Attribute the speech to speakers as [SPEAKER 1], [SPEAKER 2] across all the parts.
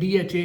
[SPEAKER 1] DHA,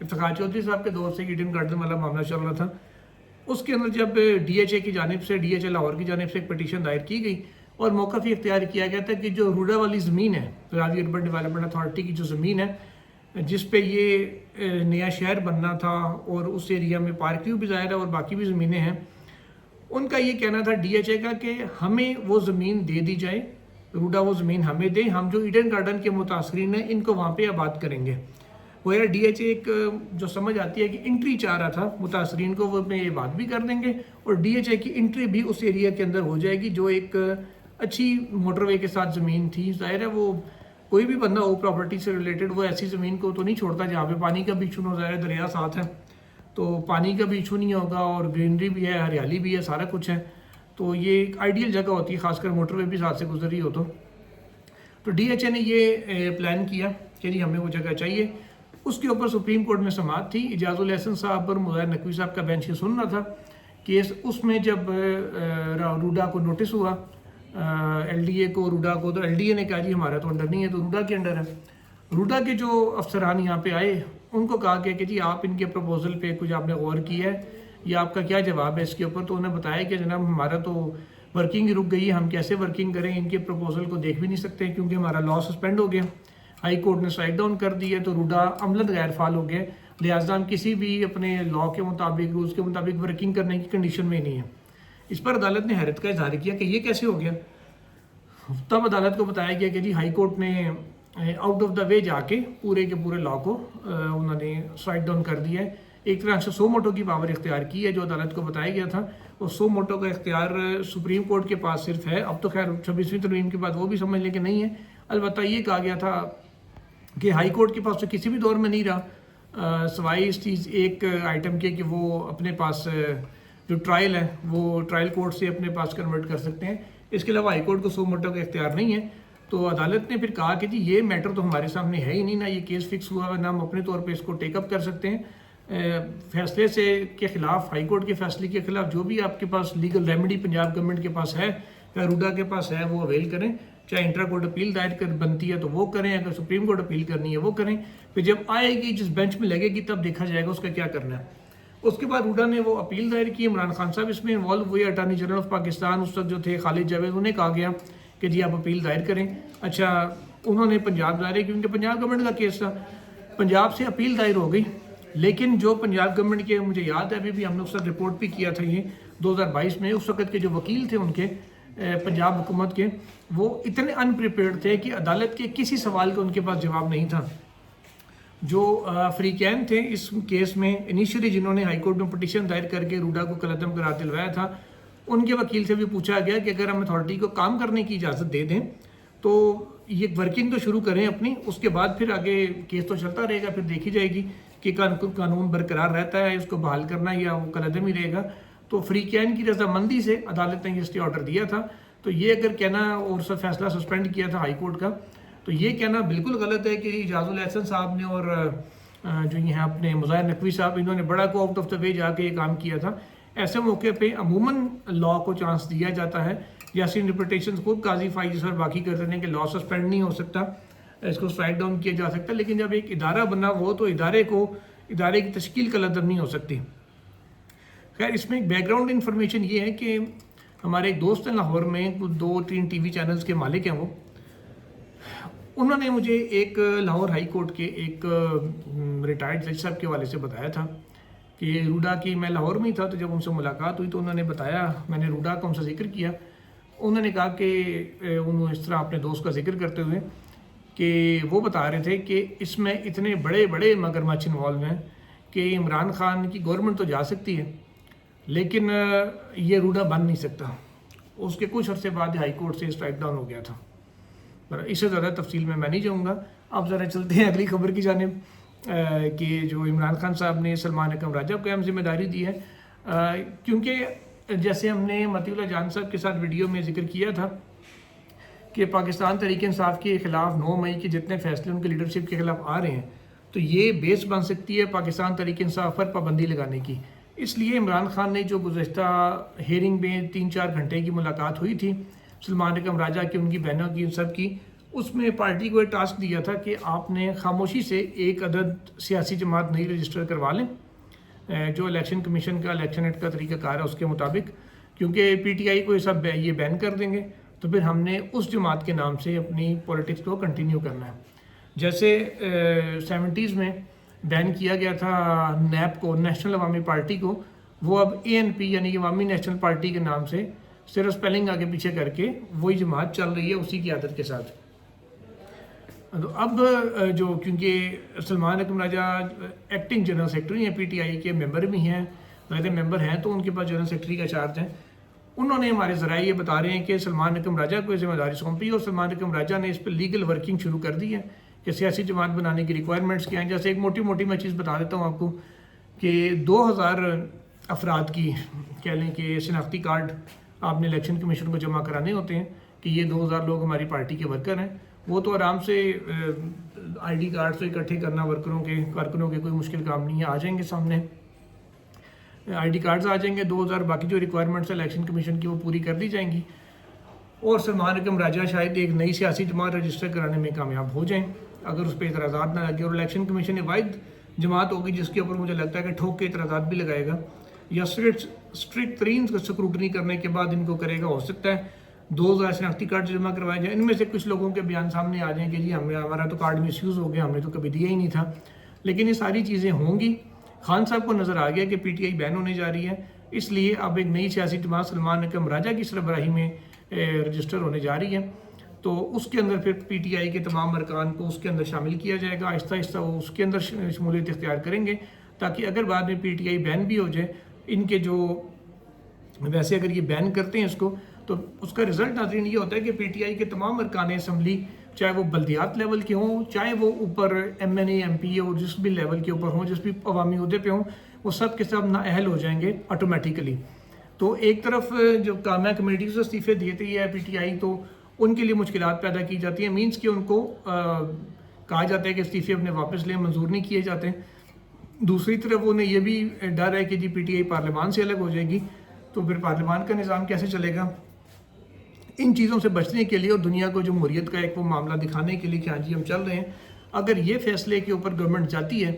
[SPEAKER 1] Iftikhar Chaudhry صاحب کے دور سے ایڈن گارڈن والا معاملہ چل رہا تھا. اس کے اندر جب ڈی ایچ اے کی جانب سے ڈی ایچ اے لاہور کی جانب سے ایک پٹیشن دائر کی گئی اور موقف یہ اختیار کیا گیا تھا کہ جو روڈا والی زمین ہے راضی اربن ڈیولپمنٹ اتھارٹی کی جو زمین ہے جس پہ یہ نیا شہر بننا تھا اور اس ایریا میں پارکیو بھی ظاہر ہے اور باقی بھی زمینیں ہیں، ان کا یہ کہنا تھا ڈی ایچ اے کا کہ ہمیں وہ زمین دے دی جائے، روڈا وہ زمین ہمیں دیں، ہم جو ایڈن گارڈن کے متاثرین ہیں ان کو وہاں پہ آباد کریں گے. وہ یار ڈی ایچ اے ایک جو سمجھ آتی ہے کہ انٹری چاہ رہا تھا متاثرین کو، وہ اپنے یہ بات بھی کر دیں گے اور ڈی ایچ اے کی انٹری بھی اس ایریا کے اندر ہو جائے گی جو ایک اچھی موٹر وے کے ساتھ زمین تھی. ظاہر ہے وہ کوئی بھی بندہ ہو پراپرٹی سے ریلیٹڈ وہ ایسی زمین کو تو نہیں چھوڑتا جہاں پہ پانی کا بھی ایشو نہ ہو. ظاہر دریا ساتھ ہے تو پانی کا بھی ایشو نہیں ہوگا اور گرینری بھی ہے، ہریالی بھی ہے، سارا کچھ ہے. تو یہ ایک آئیڈیل جگہ ہوتی ہے، خاص کر موٹر وے بھی ساتھ سے گزر رہی ہو تو ڈی ایچ اے نے یہ پلان کیا کہ جی ہمیں وہ جگہ چاہیے. اس کے اوپر سپریم کورٹ میں سماعت تھی. اعجاز الاحسن صاحب اور مظاہر نقوی صاحب کا بینچ یہ سن رہا تھا کیس. اس میں جب روڈا کو نوٹس ہوا، ایل ڈی اے کو، روڈا کو، تو ایل ڈی اے نے کہا جی ہمارا تو انڈر نہیں ہے، تو روڈا کے انڈر ہے. روڈا کے جو افسران یہاں پہ آئے ان کو کہا گیا کہ جی آپ ان کے پروپوزل پہ کچھ آپ نے غور کیا ہے یا آپ کا کیا جواب ہے اس کے اوپر. تو انہیں بتایا کہ جناب ہمارا تو ورکنگ رک گئی ہے، ہم کیسے ورکنگ کریں، ان کے پروپوزل کو دیکھ بھی نہیں سکتے کیونکہ ہمارا لا سسپینڈ ہو گیا، ہائی کورٹ نے اسٹرائک ڈاؤن کر دی ہے. تو روڈا عملاً غیر فعال ہو گیا، لہٰذا ہم کسی بھی اپنے لا کے مطابق، رولز کے مطابق ورکنگ کرنے کی کنڈیشن میں نہیں ہے. اس پر عدالت نے حیرت کا اظہار کیا کہ یہ کیسے ہو گیا. تب عدالت کو بتایا گیا کہ جی ہائی کورٹ نے آؤٹ آف دا وے جا کے پورے کے پورے لا کو انہوں نے اسٹرائک ڈاؤن کر دیا ہے. ایک طرح سے 100 موٹو کی پاور اختیار کی ہے جو عدالت کو بتایا گیا تھا. اور 100 موٹو کا اختیار سپریم کورٹ کے پاس صرف ہے. اب تو خیر 26ویں ترمیم کے بعد وہ بھی سمجھ لیں کہ نہیں ہے. البتہ یہ کہا گیا تھا کہ ہائی کورٹ کے پاس تو کسی بھی دور میں نہیں رہا سوائے اس چیز ایک آئٹم کے کہ وہ اپنے پاس جو ٹرائل ہے وہ ٹرائل کورٹ سے اپنے پاس کنورٹ کر سکتے ہیں. اس کے علاوہ ہائی کورٹ کو 100 موٹو کا اختیار نہیں ہے. تو عدالت نے پھر کہا کہ جی یہ میٹر تو ہمارے سامنے ہے ہی نہیں، نہ یہ کیس فکس ہوا ہے، نہ ہم اپنے طور پہ اس کو ٹیک اپ کر سکتے ہیں. فیصلے سے کے خلاف، ہائی کورٹ کے فیصلے کے خلاف جو بھی آپ کے پاس لیگل ریمیڈی پنجاب گورنمنٹ کے پاس ہے یا روڈا کے پاس ہے وہ اویل کریں. چاہے انٹرا کورٹ اپیل دائر کر بنتی ہے تو وہ کریں، اگر سپریم کورٹ اپیل کرنی ہے وہ کریں. پھر جب آئے گی جس بینچ میں لگے گی تب دیکھا جائے گا اس کا کیا کرنا ہے. اس کے بعد روڈا نے وہ اپیل دائر کی. عمران خان صاحب اس میں انوالو ہوئے، اٹارنی جنرل آف پاکستان اس وقت جو تھے خالد جاوید، انہیں کہا گیا کہ جی آپ اپیل دائر کریں. اچھا انہوں نے پنجاب دائر کیونکہ پنجاب گورنمنٹ کا کیس تھا، پنجاب سے اپیل دائر ہو گئی. لیکن جو پنجاب گورنمنٹ کے، مجھے یاد ہے ابھی بھی ہم نے اس وقت رپورٹ بھی کیا تھا یہ 2022 میں، اس وقت کے جو وکیل تھے ان کے پنجاب حکومت کے، وہ اتنے ان پریپیئرڈ تھے کہ عدالت کے کسی سوال کا ان کے پاس جواب نہیں تھا. جو فریقین تھے اس کیس میں انیشلی جنہوں نے ہائی کورٹ میں پٹیشن دائر کر کے روڈا کو قلعدم قرار دلوایا تھا، ان کے وکیل سے بھی پوچھا گیا کہ اگر ہم اتھارٹی کو کام کرنے کی اجازت دے دیں تو یہ ورکنگ تو شروع کریں اپنی، اس کے بعد پھر آگے کیس تو چلتا رہے گا، پھر دیکھی جائے گی کہ قانون برقرار رہتا ہے، اس کو بحال کرنا یا وہ قلعدم ہی رہے گا. تو فریقین کی رضامندی سے عدالت نے یہ اسٹے آرڈر دیا تھا. تو یہ اگر کہنا، اور سب فیصلہ سسپینڈ کیا تھا ہائی کورٹ کا، تو یہ کہنا بالکل غلط ہے کہ اعجاز الاحسن صاحب نے اور جو یہ اپنے مظاہر نقوی صاحب، انہوں نے بڑا کو آؤٹ آف دا وے جا کے یہ کام کیا تھا. ایسے موقع پہ عموماً لا کو چانس دیا جاتا ہے. جیسی انٹرپریٹیشن خود قاضی فائز اور باقی کرتے ہیں کہ لا سسپینڈ نہیں ہو سکتا، اس کو اسٹرائک ڈاؤن کیا جا سکتا، لیکن جب ایک ادارہ بنا وہ تو ادارے کی تشکیل کا قلعدم نہیں ہو سکتی. خیر اس میں ایک بیک گراؤنڈ انفارمیشن یہ ہے کہ ہمارے ایک دوست ہیں لاہور میں، 2-3 ٹی وی چینلز کے مالک ہیں وہ، انہوں نے مجھے ایک لاہور ہائی کورٹ کے ایک ریٹائرڈ جج صاحب کے حوالے سے بتایا تھا کہ روڈا کی، میں لاہور میں ہی تھا تو جب ان سے ملاقات ہوئی تو انہوں نے بتایا، میں نے روڈا کا ان سے ذکر کیا. انہوں نے کہا کہ انہوں اس طرح اپنے دوست کا ذکر کرتے ہوئے کہ وہ بتا رہے تھے کہ اس میں اتنے بڑے بڑے مگرمچھ انوالو ہیں کہ عمران خان کی گورنمنٹ تو جا سکتی ہے لیکن یہ روڈا بن نہیں سکتا. اس کے کچھ عرصے بعد ہائی کورٹ سے اسٹرائک ڈاؤن ہو گیا تھا. اس سے زیادہ تفصیل میں نہیں جاؤں گا. اب ذرا چلتے ہیں اگلی خبر کی جانب کہ جو عمران خان صاحب نے سلمان اکرم راجہ کو اہم ذمہ داری دی ہے، کیونکہ جیسے ہم نے مطیع اللہ جان صاحب کے ساتھ ویڈیو میں ذکر کیا تھا کہ پاکستان تحریک انصاف کے خلاف 9 مئی کے جتنے فیصلے ان کے لیڈرشپ کے خلاف آ رہے ہیں تو یہ بیس بن سکتی ہے پاکستان تحریک انصاف پر پابندی لگانے کی. اس لیے عمران خان نے جو گزشتہ ہیئرنگ میں 3-4 گھنٹے کی ملاقات ہوئی تھی سلمان اکرم راجہ کی، ان کی بہنوں کی، ان سب کی، اس میں پارٹی کو ایک ٹاسک دیا تھا کہ آپ نے خاموشی سے ایک عدد سیاسی جماعت نہیں رجسٹر کروا لیں جو الیکشن کمیشن کا الیکشن ایکٹ کا طریقہ کار ہے اس کے مطابق، کیونکہ پی ٹی آئی کو یہ سب یہ بین کر دیں گے تو پھر ہم نے اس جماعت کے نام سے اپنی پولیٹکس کو کنٹینیو کرنا ہے۔ جیسے 70s میں بین کیا گیا تھا نیپ کو، نیشنل عوامی پارٹی کو، وہ اب اے این پی یعنی کہ عوامی نیشنل پارٹی کے نام سے صرف اسپیلنگ آگے پیچھے کر کے وہی جماعت چل رہی ہے اسی کی عادت کے ساتھ۔ تو اب جو کیونکہ سلمان اکرم راجہ ایکٹنگ جنرل سیکرٹری ہیں، پی ٹی آئی کے ممبر بھی ہیں، غیر ممبر ہیں تو ان کے پاس جنرل سیکرٹری کا چارج ہے، انہوں نے ہمارے ذرائع یہ بتا رہے ہیں کہ سلمان اکرم راجہ کو ذمہ داری سونپی اور سلمان اکرم راجہ نے اس پہ لیگل ورکنگ شروع کر دی ہے کہ سیاسی جماعت بنانے کی ریکوائرمنٹس کیا ہیں۔ جیسے ایک موٹی موٹی میں چیز بتا دیتا ہوں آپ کو کہ 2000 افراد کی کہہ لیں کہ شناختی کارڈ آپ نے الیکشن کمیشن کو جمع کرانے ہوتے ہیں کہ یہ 2000 لوگ ہماری پارٹی کے ورکر ہیں، وہ تو آرام سے آئی ڈی کارڈ سے اکٹھے کرنا ورکروں کے کارکنوں کے کوئی مشکل کام نہیں ہے، آ جائیں گے سامنے آئی ڈی کارڈز آ جائیں گے 2000، باقی جو ریکوائرمنٹس الیکشن کمیشن کی وہ پوری کر دی جائیں گی اور سلمان اکرم راجہ شاید ایک نئی سیاسی جماعت رجسٹر کرانے میں کامیاب ہو جائیں اگر اس پہ اعتراضات نہ لگے، اور الیکشن کمیشن نے واحد جماعت ہوگی جس کے اوپر مجھے لگتا ہے کہ ٹھوک کے اعتراضات بھی لگائے گا یا اسٹرکٹ ترین سکروٹنی کرنے کے بعد ان کو کرے گا۔ ہو سکتا ہے 2000 شناختی کارڈ جمع کروائے جائیں، ان میں سے کچھ لوگوں کے بیان سامنے آ جائیں کہ جی ہمارا تو کارڈ مس یوز ہو گیا، ہم نے تو کبھی دیا ہی نہیں تھا، لیکن یہ ساری چیزیں ہوں گی۔ خان صاحب کو نظر آ گیا کہ پی ٹی آئی بین ہونے جا رہی ہے، اس لیے اب ایک نئی سیاسی جماعت سلمان اکرم راجہ کی سربراہی میں رجسٹر ہونے جا رہی ہے، تو اس کے اندر پھر پی ٹی آئی کے تمام ارکان کو اس کے اندر شامل کیا جائے گا، آہستہ آہستہ وہ اس کے اندر شمولیت اختیار کریں گے تاکہ اگر بعد میں پی ٹی آئی بین بھی ہو جائے، ان کے جو ویسے اگر یہ بین کرتے ہیں اس کو تو اس کا رزلٹ ناظرین یہ ہوتا ہے کہ پی ٹی آئی کے تمام ارکان اسمبلی چاہے وہ بلدیات لیول کے ہوں، چاہے وہ اوپر M N A M P A اور جس بھی لیول کے اوپر ہوں، جس بھی عوامی عہدے پہ ہوں، وہ سب کے سب نااہل ہو جائیں گے آٹومیٹیکلی۔ تو ایک طرف جو کامیہ کمیٹیز سے استعفے دیتی ہے پی ٹی آئی تو ان کے لیے مشکلات پیدا کی جاتی ہیں، مینس کہ ان کو کہا جاتا ہے کہ استعفے اپنے واپس لیں، منظور نہیں کیے جاتے ہیں۔ دوسری طرف انہیں یہ بھی ڈر ہے کہ جی پی ٹی آئی پارلیمان سے الگ ہو جائے گی تو پھر پارلیمان کا نظام کیسے چلے گا۔ ان چیزوں سے بچنے کے لیے اور دنیا کو جمہوریت کا ایک وہ معاملہ دکھانے کے لیے کہ ہاں جی ہم چل رہے ہیں، اگر یہ فیصلے کے اوپر گورنمنٹ جاتی ہے،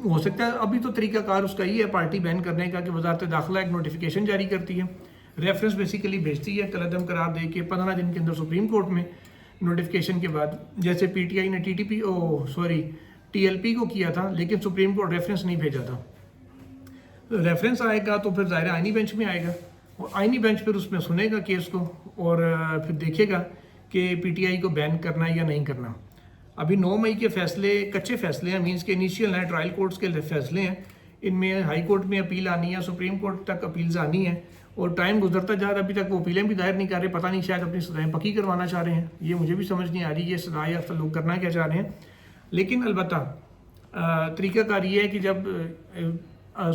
[SPEAKER 1] ہو سکتا ہے ابھی تو طریقہ کار اس کا یہ ہے پارٹی بین کرنے کا کہ وزارت داخلہ ایک نوٹیفیکیشن جاری کرتی ہے، ریفرنس بیسیکلی بھیجتی ہے قلعدم قرار دے کے 15 دن کے اندر سپریم کورٹ میں نوٹیفیکیشن کے بعد، جیسے پی ٹی آئی نے ٹی ایل پی کو کیا تھا لیکن سپریم کورٹ ریفرنس نہیں بھیجا تھا۔ ریفرنس آئے گا تو پھر ظاہر آئینی بینچ میں آئے گا اور آئینی بینچ پھر اس میں سنے گا کیس کو اور پھر دیکھے گا کہ پی ٹی آئی کو بین کرنا ہے یا نہیں کرنا۔ ابھی 9 مئی کے فیصلے کچے فیصلے ہیں، مینس کے انیشیل ہیں، ٹرائل کورٹس کے فیصلے ہیں، ان میں ہائی کورٹ میں اپیل آنی ہے، سپریم کورٹ تک اپیلز آنی ہیں اور ٹائم گزرتا جا رہا ہے، ابھی تک وہ اپیلیں بھی دائر نہیں کر رہے، پتہ نہیں شاید اپنی سزائیں پکی کروانا چاہ رہے ہیں، یہ مجھے بھی سمجھ نہیں آ رہی یہ سزائیں یافتہ لوگ کرنا کیا چاہ رہے ہیں۔ لیکن البتہ طریقہ کار یہ ہے کہ جب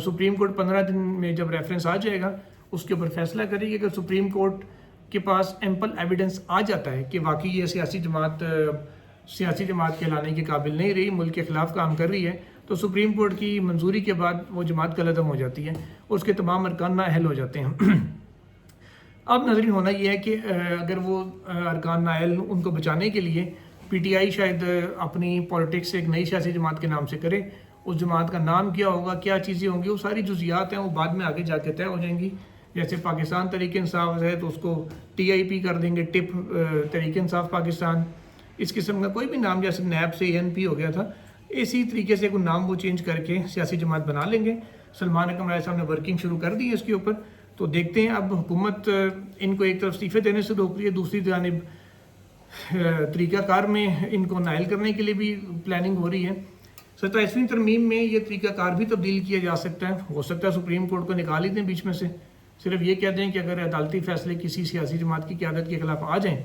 [SPEAKER 1] سپریم کورٹ 15 دن میں جب ریفرنس آ جائے گا اس کے اوپر فیصلہ کرے گی، اگر سپریم کورٹ کے پاس ایمپل ایویڈنس آ جاتا ہے کہ واقعی یہ سیاسی جماعت کہلانے کے قابل نہیں رہی، ملک کے خلاف کام کر رہی ہے، تو سپریم کورٹ کی منظوری کے بعد وہ جماعت قلعدم ہو جاتی ہے، اس کے تمام ارکان نااہل ہو جاتے ہیں۔ اب نظرین ہونا یہ ہے کہ اگر وہ ارکان نااہل ان کو بچانے کے لیے پی ٹی آئی شاید اپنی پولیٹکس ایک نئی سیاسی جماعت کے نام سے کرے، اس جماعت کا نام کیا ہوگا، کیا چیزیں ہوں گی، وہ ساری جزیات ہیں وہ بعد میں آگے جا کے طے ہو جائیں گی۔ جیسے پاکستان تحریک انصاف ہے تو اس کو ٹی آئی پی کر دیں گے، ٹپ تحریک انصاف پاکستان، اس قسم کا کوئی بھی نام، جیسے نیب سے اے این پی ہو گیا تھا، اسی طریقے سے کوئی نام وہ چینج کر کے سیاسی جماعت بنا لیں گے۔ سلمان اکرم راجہ صاحب نے ورکنگ شروع کر دی ہے اس کے اوپر، تو دیکھتے ہیں اب حکومت ان کو ایک طرف استعفے دینے سے روک رہی ہے، دوسری جانب طریقہ کار میں ان کو نائل کرنے کے لیے بھی پلاننگ ہو رہی ہے۔ 27ویں ترمیم میں یہ طریقہ کار بھی تبدیل کیا جا سکتا ہے، ہو سکتا ہے سپریم کورٹ کو نکال ہی دیں بیچ میں سے، صرف یہ کہہ دیں کہ اگر عدالتی فیصلے کسی سیاسی جماعت کی قیادت کے خلاف آ جائیں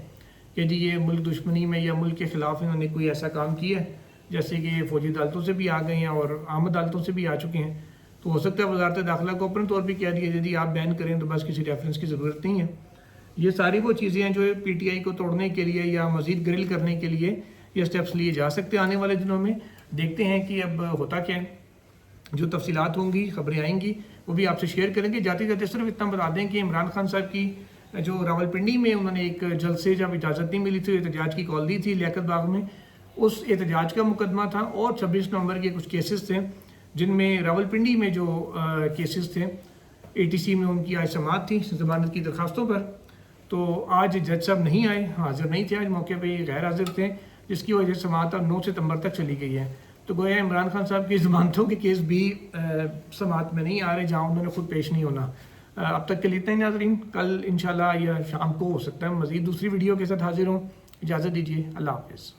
[SPEAKER 1] کہ جی یہ ملک دشمنی میں یا ملک کے خلاف انہوں نے کوئی ایسا کام کیا ہے، جیسے کہ فوجی عدالتوں سے بھی آ گئے ہیں اور عام عدالتوں سے بھی آ چکے ہیں، تو ہو سکتا ہے وزارت داخلہ کو اپنے طور پہ کہہ دیا جی آپ بین کریں تو بس کسی ریفرنس کی ضرورت نہیں ہے۔ یہ ساری وہ چیزیں ہیں جو پی ٹی آئی کو توڑنے کے لیے یا مزید گرل کرنے کے لیے یہ سٹیپس لیے جا سکتے ہیں آنے والے دنوں میں۔ دیکھتے ہیں کہ اب ہوتا کیا ہے، جو تفصیلات ہوں گی، خبریں آئیں گی، وہ بھی آپ سے شیئر کریں گے۔ جاتے جاتے صرف اتنا بتا دیں کہ عمران خان صاحب کی جو راولپنڈی میں انہوں نے ایک جلسے جب اجازت نہیں ملی تھی احتجاج کی کال دی تھی لیاقت باغ میں، اس احتجاج کا مقدمہ تھا، اور 26 نومبر کے کچھ کیسز تھے جن میں راولپنڈی میں جو کیسز تھے ATC میں ان کی آج سماعت تھی ضمانت کی درخواستوں پر، تو آج جج صاحب نہیں آئے، حاضر نہیں تھے، آج موقع پہ غیر حاضر تھے، جس کی وجہ سے سماعت 9 ستمبر تک چلی گئی ہے۔ تو گویا عمران خان صاحب کی ضمانتوں کے کیس بھی سماعت میں نہیں آ رہے جہاں انہوں نے خود پیش نہیں ہونا۔ اب تک کے لیے اتنا ہی ناظرین، کل انشاءاللہ یا شام کو ہو سکتا ہے مزید دوسری ویڈیو کے ساتھ حاضر ہوں۔ اجازت دیجیے، اللہ حافظ۔